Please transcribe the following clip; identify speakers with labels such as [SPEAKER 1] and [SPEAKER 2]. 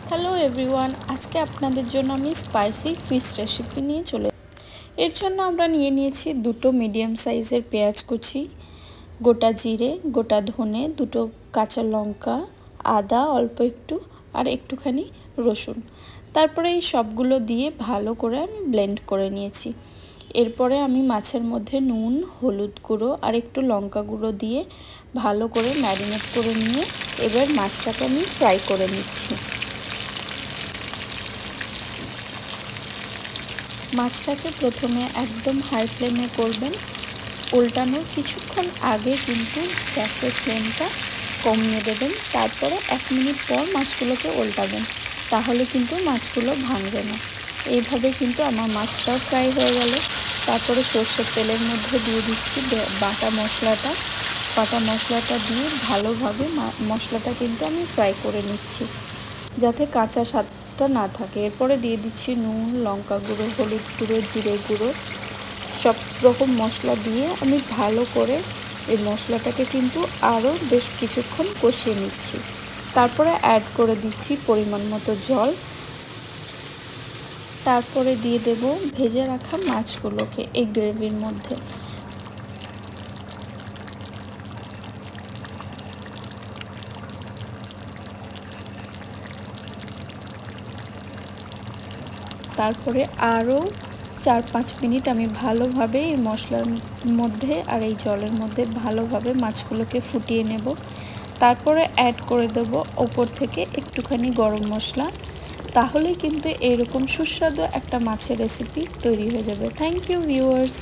[SPEAKER 1] Hello everyone, আজকে আপনাদের জন্য আমি স্পাইসি ফিশ রেসিপি নিয়ে চলে। এর জন্য আমরা নিয়েছি দুটো মিডিয়াম সাইজের পেঁয়াজ কুচি, গোটা জিরে, গোটা ধনে, দুটো কাঁচা লঙ্কা, আদা অল্প একটু, আর একটুখানি রসুন। তারপরে এই সবগুলো দিয়ে ভালো করে আমি ব্লেন্ড করে নিয়েছি। এরপরে আমি মাছের মধ্যে নুন, হলুদ গুঁড়ো আর একটু লঙ্কা গুঁড়ো দিয়ে ভালো করে ম্যারিনেট করে নিয়ে এবার মাছটাকে আমি ফ্রাই করে নিচ্ছি। মাছটাকে প্রথমে একদম হাই ফ্লেমে করবেন। উল্টানোর কিছুক্ষণ আগে কিন্তু গ্যাসের ফ্লেমটা কমিয়ে দেবেন। তারপরে 1 মিনিট পর মাছগুলোকে উল্টাবেন, তাহলে কিন্তু মাছগুলো ভাঙবে না। এইভাবে কিন্তু আমার মাছটাও ফ্রাই হয়ে গেল। তারপরে সর্ষের তেলের মধ্যে দিয়ে দিচ্ছি বাটা মশলাটা দিয়ে ভালোভাবে মশলাটা কিন্তু আমি ফ্রাই করে নিচ্ছি, যাতে কাঁচা স্বাদটা না থাকে। এরপরে দিয়ে দিচ্ছি নুন, লঙ্কা গুঁড়ো, হলুদ গুঁড়ো, জিরে গুঁড়ো, সব রকম মশলা দিয়ে আমি ভালো করে এই মশলাটাকে কিন্তু আরও বেশ কিছুক্ষণ কষিয়ে নিচ্ছি। তারপরে অ্যাড করে দিচ্ছি পরিমাণ মতো জল। তারপরে দিয়ে দেব ভেজে রাখা মাছগুলোকে এই গ্রেভির মধ্যে। তারপরে আরও 4-5 মিনিট আমি ভালোভাবে এই মশলার মধ্যে আর এই জলের মধ্যে ভালোভাবে মাছগুলোকে ফুটিয়ে নেব। তারপরে অ্যাড করে দেবো ওপর থেকে একটুখানি গরম মশলা। তাহলে কিন্তু এরকম সুস্বাদু একটা মাছের রেসিপি তৈরি হয়ে যাবে। Thank you viewers.